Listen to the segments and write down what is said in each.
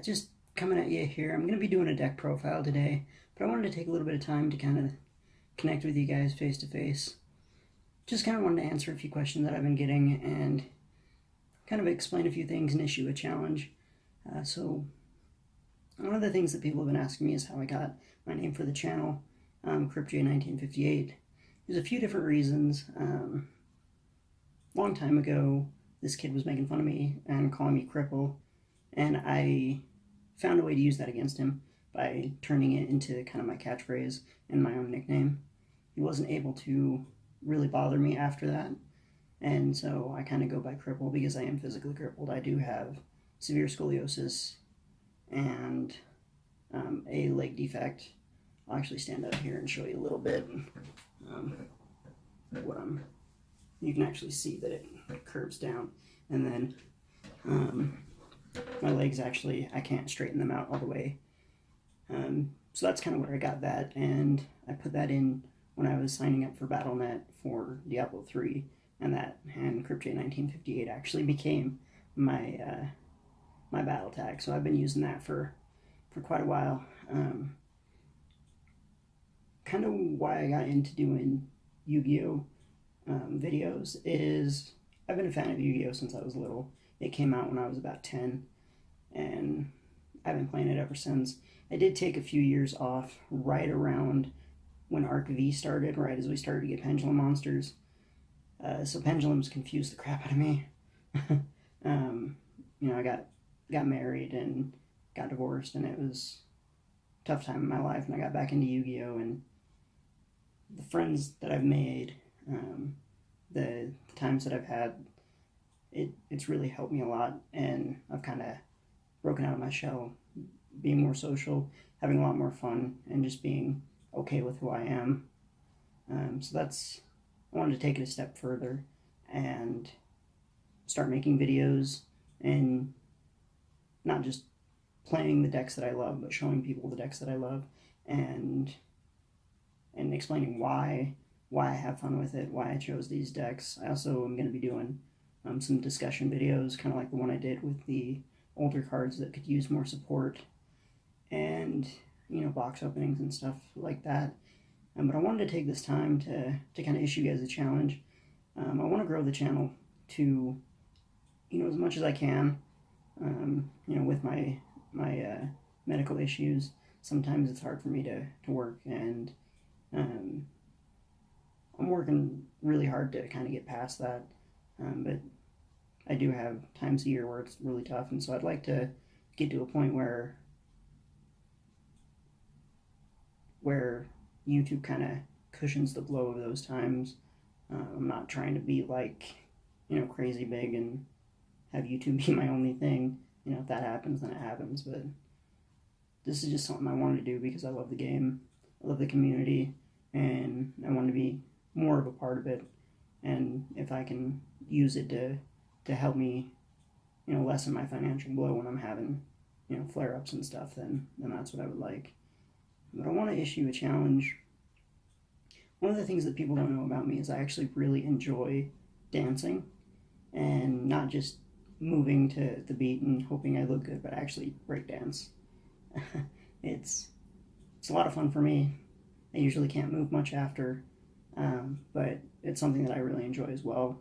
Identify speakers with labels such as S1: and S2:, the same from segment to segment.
S1: Just coming at you here. I'm going to be doing a deck profile today, but I wanted to take a little bit of time to kind of connect with you guys face to face. Just kind of wanted to answer a few questions that I've been getting and kind of explain a few things and issue a challenge. So one of the things that people have been asking me is how I got my name for the channel, CryptJ1958. There's a few different reasons. Long time ago, this kid was making fun of me and calling me Cripple, and I found a way to use that against him by turning it into kind of my catchphrase and my own nickname. He wasn't able to really bother me after that, and so I kind of go by Cripple because I am physically crippled. I do have severe scoliosis and a leg defect. I'll actually stand up here and show you a little bit you can actually see that it curves down, and then my legs actually, I can't straighten them out all the way. So that's kind of where I got that, and I put that in when I was signing up for BattleNet for Diablo 3, and CryptJ1958 actually became my my battle tag. So I've been using that for quite a while. Kind of why I got into doing Yu-Gi-Oh! Videos is I've been a fan of Yu-Gi-Oh! Since I was little. It came out when I was about 10, and I've been playing it ever since. I did take a few years off right around when Arc V started, right as we started to get Pendulum monsters. So Pendulums confused the crap out of me. I got married and got divorced, and it was a tough time in my life, and I got back into Yu-Gi-Oh! And the friends that I've made, the times that I've had, it's really helped me a lot, and I've kind of broken out of my shell, being more social, having a lot more fun, and just being okay with who I am. So I wanted to take it a step further and start making videos, and not just playing the decks that I love, but showing people the decks that I love, and explaining why I have fun with it, why I chose these decks. I also am going to be doing some discussion videos, kind of like the one I did with the older cards that could use more support, and box openings and stuff like that. But I wanted to take this time to kind of issue you guys a challenge. I want to grow the channel to as much as I can. With my medical issues, sometimes it's hard for me to work, and I'm working really hard to kind of get past that, but I do have times a year where it's really tough, and so I'd like to get to a point where YouTube kind of cushions the blow of those times. I'm not trying to be like, crazy big and have YouTube be my only thing. If that happens, then it happens, but this is just something I wanted to do because I love the game, I love the community, and I want to be more of a part of it. And if I can use it to help me, lessen my financial blow when I'm having, flare-ups and stuff, then that's what I would like. But I want to issue a challenge. One of the things that people don't know about me is I actually really enjoy dancing, and not just moving to the beat and hoping I look good, but actually break dance. It's a lot of fun for me. I usually can't move much after, but it's something that I really enjoy as well.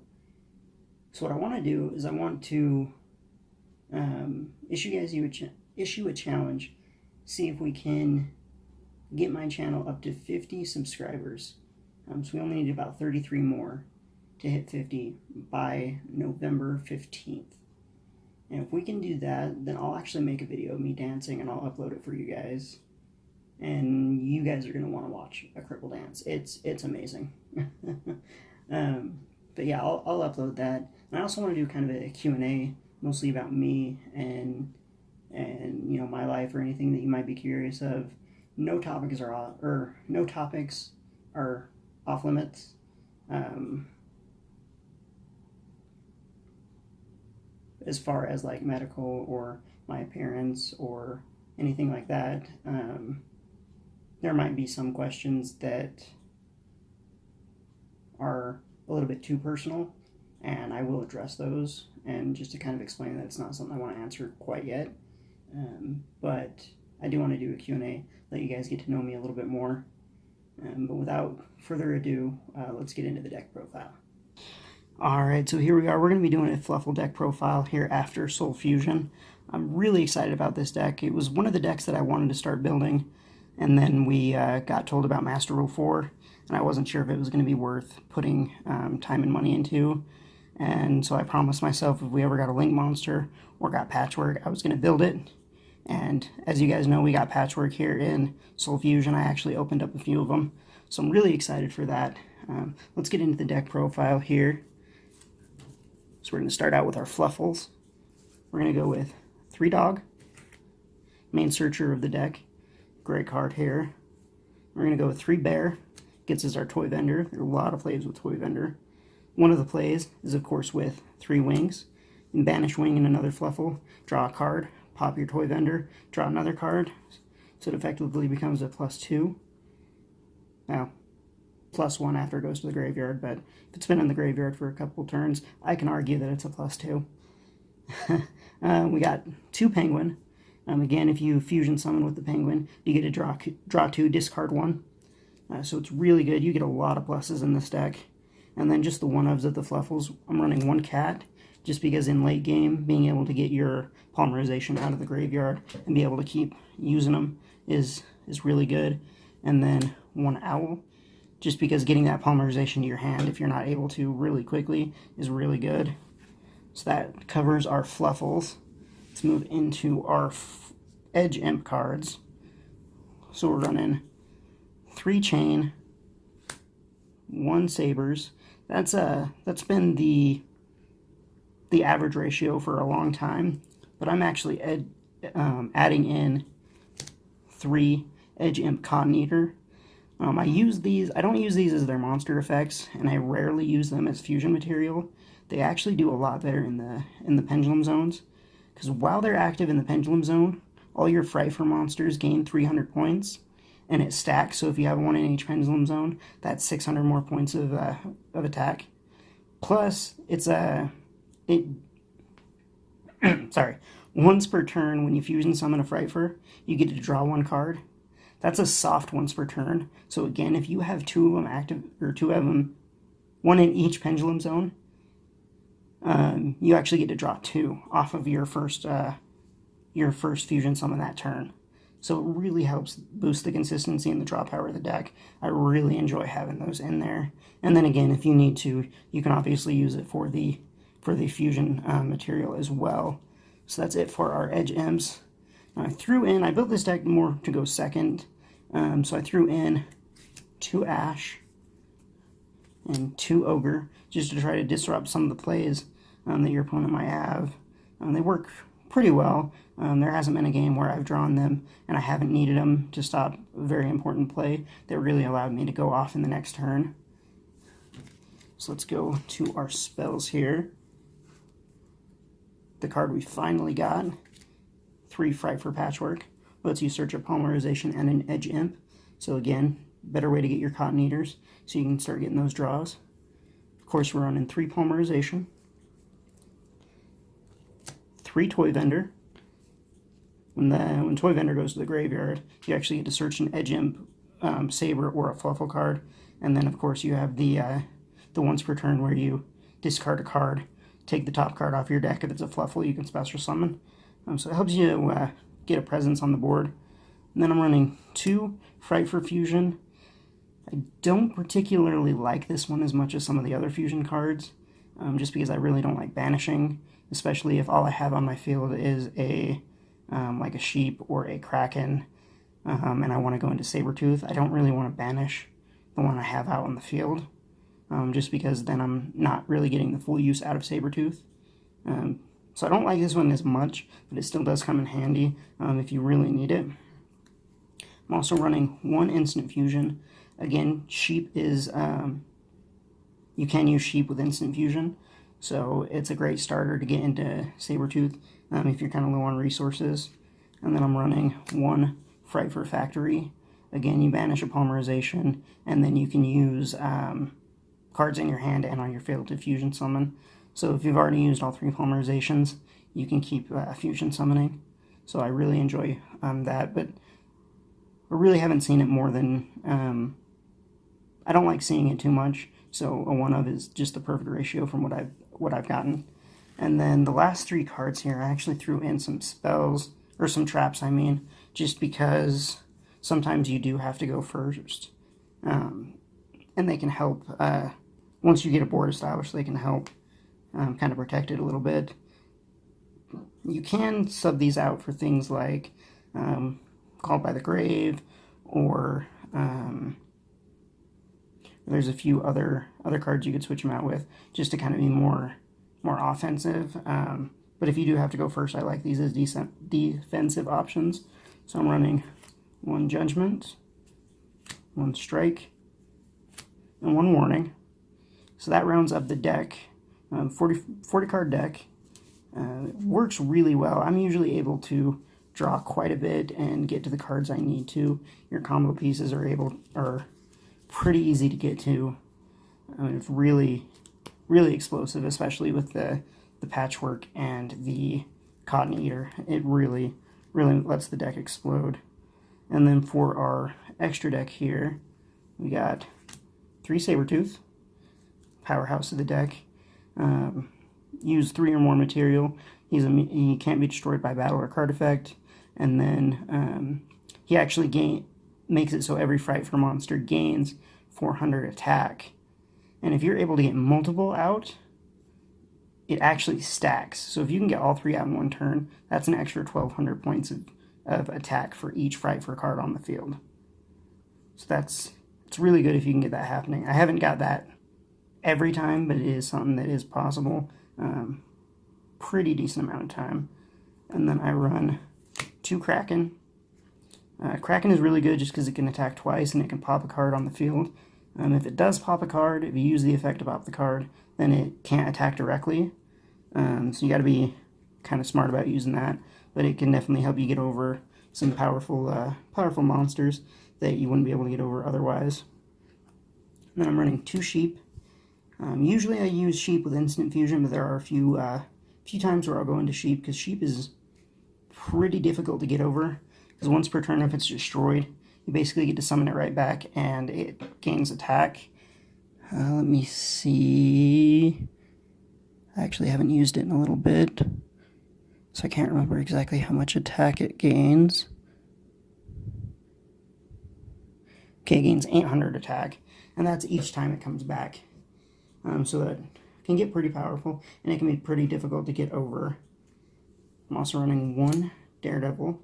S1: So what I want to do is I want to issue a challenge, see if we can get my channel up to 50 subscribers. So we only need about 33 more to hit 50 by November 15th. And if we can do that, then I'll actually make a video of me dancing, and I'll upload it for you guys. And you guys are going to want to watch a cripple dance. It's amazing. But yeah, I'll upload that. And I also want to do kind of a Q&A, mostly about me and my life, or anything that you might be curious of. No topics are off limits. As far as like medical or my appearance or anything like that, there might be some questions that are a little bit too personal, and I will address those, and just to kind of explain that it's not something I want to answer quite yet. but I do want to do a Q&A, let you guys get to know me a little bit more. But without further ado, let's get into the deck profile. Alright, so here we are. We're going to be doing a Fluffal deck profile here after Soul Fusion. I'm really excited about this deck. It was one of the decks that I wanted to start building, and then we got told about Master Rule 4, and I wasn't sure if it was going to be worth putting time and money into. And so I promised myself if we ever got a Link Monster or got Patchwork, I was going to build it. And as you guys know, we got Patchwork here in Soul Fusion. I actually opened up a few of them, so I'm really excited for that. Let's get into the deck profile here. So we're going to start out with our Fluffals. We're going to go with 3 Dog, main searcher of the deck, great card here. We're going to go with 3 Bear, gets us our Toy Vendor. There are a lot of plays with Toy Vendor. One of the plays is, of course, with 3 Wings. You can banish Wing and another Fluffal, draw a card, pop your Toy Vendor, draw another card, so it effectively becomes a +2. Now, +1 after it goes to the graveyard, but if it's been in the graveyard for a couple turns, I can argue that it's a +2. We got 2 Penguin. Again, if you fusion summon with the Penguin, you get to draw 2, discard 1. So it's really good. You get a lot of pluses in this deck. And then just the one-ofs of the Fluffals. I'm running 1 Cat, just because in late game, being able to get your polymerization out of the graveyard and be able to keep using them is really good. And then 1 Owl, just because getting that polymerization to your hand, if you're not able to really quickly, is really good. So that covers our Fluffals. Let's move into our Edge Imp cards. So we're running 3 Chain, 1 Sabers. That's been the average ratio for a long time, but I'm actually adding in 3 Edge Imp Cotton Eater. I don't use these as their monster effects, and I rarely use them as fusion material. They actually do a lot better in the pendulum zones, because while they're active in the pendulum zone, all your frightfur monsters gain 300 points, and it stacks. So if you have 1 in each pendulum zone, that's 600 more points of attack. Plus, sorry, once per turn when you fusion summon a frightfur, you get to draw 1 card. That's a soft once per turn. So again, if you have 2 of them active, or 2 of them, 1 in each pendulum zone, you actually get to draw 2 off of your first fusion summon that turn. So it really helps boost the consistency and the draw power of the deck. I really enjoy having those in there. And then again, if you need to, you can obviously use it for the fusion material as well. So that's it for our Edge Imps. I built this deck more to go second. So I threw in 2 Ash and 2 Ogre, just to try to disrupt some of the plays that your opponent might have. They work pretty well. There hasn't been a game where I've drawn them and I haven't needed them to stop a very important play that really allowed me to go off in the next turn. So let's go to our spells here. The card we finally got, 3 Frightfur Patchwork, lets you search a polymerization and an Edge Imp. So again, better way to get your Cotton Eaters, so you can start getting those draws. Of course, we're running 3 polymerization, 3 Toy Vendor. When Toy Vendor goes to the graveyard, you actually get to search an Edge Imp, Saber, or a Fluffal card. And then, of course, you have the once per turn where you discard a card, take the top card off your deck. If it's a Fluffal, you can special summon. So it helps you get a presence on the board. And then I'm running 2 Frightfur Fusion. I don't particularly like this one as much as some of the other fusion cards, just because I really don't like banishing, especially if all I have on my field is like a sheep or a kraken, and I want to go into Sabertooth. I don't really want to banish the one I have out on the field, just because then I'm not really getting the full use out of Sabertooth. So I don't like this one as much, but it still does come in handy if you really need it. I'm also running 1 Instant Fusion. Again, sheep is, you can use sheep with Instant Fusion, so it's a great starter to get into Sabertooth if you're kind of low on resources. And then I'm running 1 Frightfur Factory. Again, you banish a polymerization, and then you can use cards in your hand and on your field to fusion summon. So if you've already used all 3 polymerizations, you can keep fusion summoning. So I really enjoy that, but I really haven't seen it more than, I don't like seeing it too much, so a 1 of is just the perfect ratio from what I've gotten. And then the last 3 cards here, I actually threw in some spells, or some traps, I mean, just because sometimes you do have to go first. And they can help, once you get a board established, they can help kind of protect it a little bit. You can sub these out for things like Called by the Grave, or there's a few other cards you could switch them out with, just to kind of be more offensive. But if you do have to go first, I like these as decent defensive options. So I'm running 1 Judgment, 1 Strike, and 1 Warning. So that rounds up the deck. 40 card deck. Works really well. I'm usually able to draw quite a bit and get to the cards I need to. Your combo pieces are pretty easy to get to. It's really explosive, especially with the patchwork and the cotton eater. It really lets the deck explode. And then for our extra deck here, we got 3 Sabertooth, powerhouse of the deck. Use 3 or more material. He can't be destroyed by battle or card effect. And then he actually makes it so every frightfur monster gains 400 attack. And if you're able to get multiple out, it actually stacks. So if you can get all 3 out in 1 turn, that's an extra 1,200 points of attack for each frightfur card on the field. So it's really good if you can get that happening. I haven't got that every time, but it is something that is possible. Pretty decent amount of time. And then I run 2 Kraken. Kraken is really good just because it can attack twice and it can pop a card on the field. If it does pop a card, if you use the effect to pop the card, then it can't attack directly. So you got to be kind of smart about using that. But it can definitely help you get over some powerful monsters that you wouldn't be able to get over otherwise. And then I'm running 2 Sheep. Usually I use Sheep with Instant Fusion, but there are a few times where I'll go into Sheep, because Sheep is pretty difficult to get over, because once per turn if it's destroyed, you basically get to summon it right back, and it gains attack. Let me see. I actually haven't used it in a little bit, so I can't remember exactly how much attack it gains. Okay, it gains 800 attack, and that's each time it comes back. So that can get pretty powerful, and it can be pretty difficult to get over. I'm also running 1 Daredevil,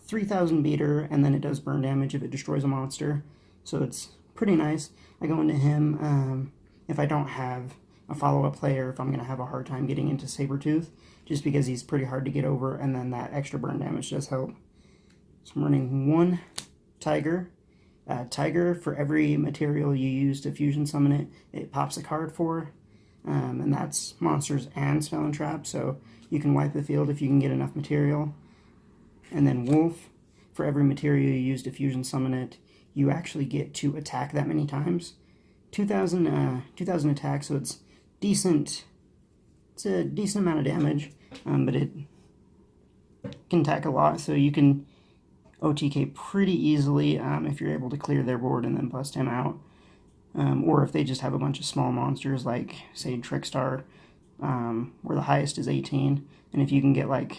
S1: 3,000 beater, and then it does burn damage if it destroys a monster. So it's pretty nice. I go into him if I don't have a follow-up player, if I'm going to have a hard time getting into Sabertooth, just because he's pretty hard to get over, and then that extra burn damage does help. So I'm running 1 Tiger. Tiger, for every material you use to fusion summon it, it pops a card for, and that's monsters and spell and trap, so you can wipe the field if you can get enough material. And then Wolf, for every material you use to fusion summon it, you actually get to attack that many times. 2,000 attack, so it's decent. It's a decent amount of damage, but it can attack a lot, so you can OTK pretty easily if you're able to clear their board and then bust him out. Or if they just have a bunch of small monsters like, say, Trickstar, where the highest is 18, and if you can get like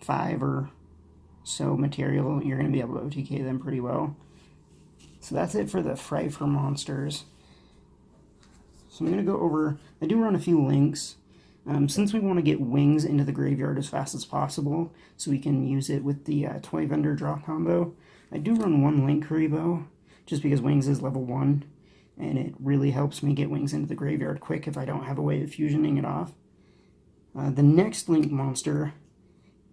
S1: 5 or so material, you're going to be able to OTK them pretty well. So that's it for the frightfur monsters. So I'm going to go over, I do run a few links. Since we want to get Wings into the graveyard as fast as possible, so we can use it with the Toy Vendor draw combo, I do run 1 Link Karibo, just because Wings is level 1, and it really helps me get Wings into the graveyard quick if I don't have a way of fusioning it off. The next Link monster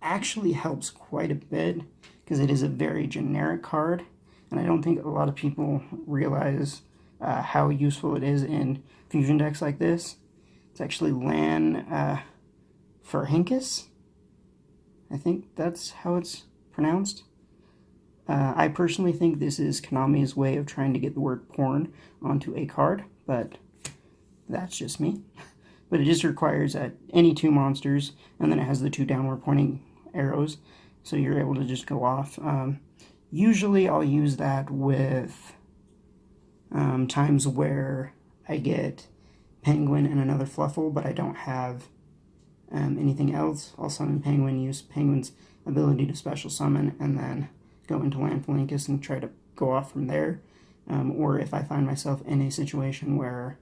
S1: actually helps quite a bit, because it is a very generic card, and I don't think a lot of people realize how useful it is in fusion decks like this. It's actually Lan Furhinkus. I think that's how it's pronounced. I personally think this is Konami's way of trying to get the word porn onto a card, but that's just me. But it just requires any 2 monsters, and then it has the 2 downward pointing arrows, so you're able to just go off. Usually I'll use that with times where I get penguin and another fluffal, but I don't have anything else. I'll summon penguin, use penguin's ability to special summon, and then go into land Palinkus and try to go off from there. Or if I find myself in a situation where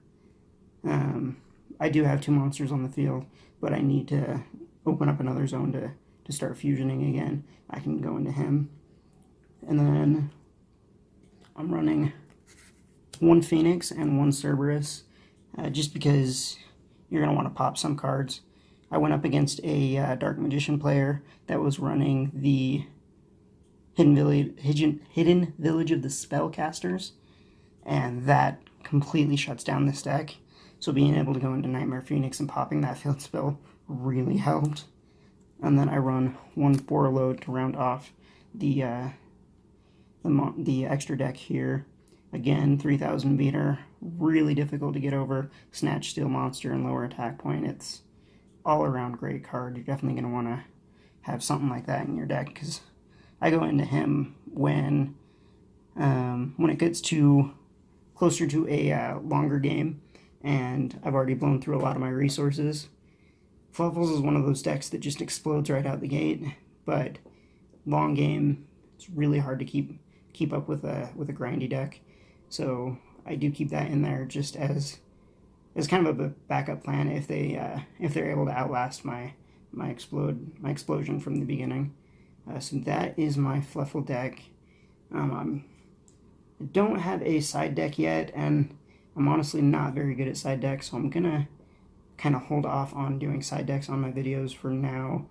S1: I do have 2 monsters on the field, but I need to open up another zone to start fusioning again, I can go into him. And then I'm running 1 Phoenix and 1 Cerberus, just because you're going to want to pop some cards. I went up against a Dark Magician player that was running the Hidden Village of the Spellcasters, and that completely shuts down this deck. So being able to go into Nightmare Phoenix and popping that field spell really helped. And then I run 1 Borreload to round off the extra deck here. Again, 3000 beater, really difficult to get over. Snatch, Steel Monster, and lower attack point. It's all around great card. You're definitely going to want to have something like that in your deck, because I go into him when it gets closer to a longer game, and I've already blown through a lot of my resources. Fluffals is one of those decks that just explodes right out the gate, but long game, it's really hard to keep up with a grindy deck. So I do keep that in there just as kind of a backup plan if they're able to outlast my explosion from the beginning. So that is my Fluffal deck. I don't have a side deck yet, and I'm honestly not very good at side decks, so I'm gonna kind of hold off on doing side decks on my videos for now,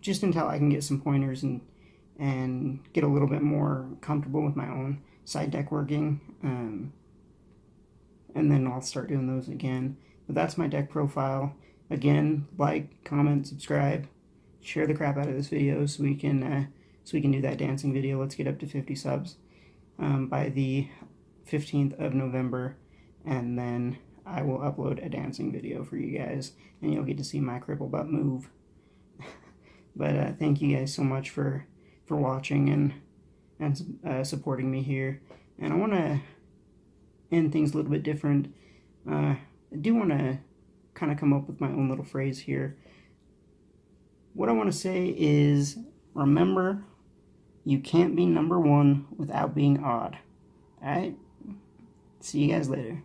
S1: just until I can get some pointers and get a little bit more comfortable with my own side deck working, and then I'll start doing those again. But that's my deck profile. Again, like, comment, subscribe, share the crap out of this video so we can do that dancing video. Let's get up to 50 subs by the 15th of November, and then I will upload a dancing video for you guys, and you'll get to see my cripple butt move. But thank you guys so much for watching and supporting me here. And I want to end things a little bit different. I do want to kind of come up with my own little phrase here. What I want to say is, remember, you can't be number 1 without being odd. Alright? See you guys later.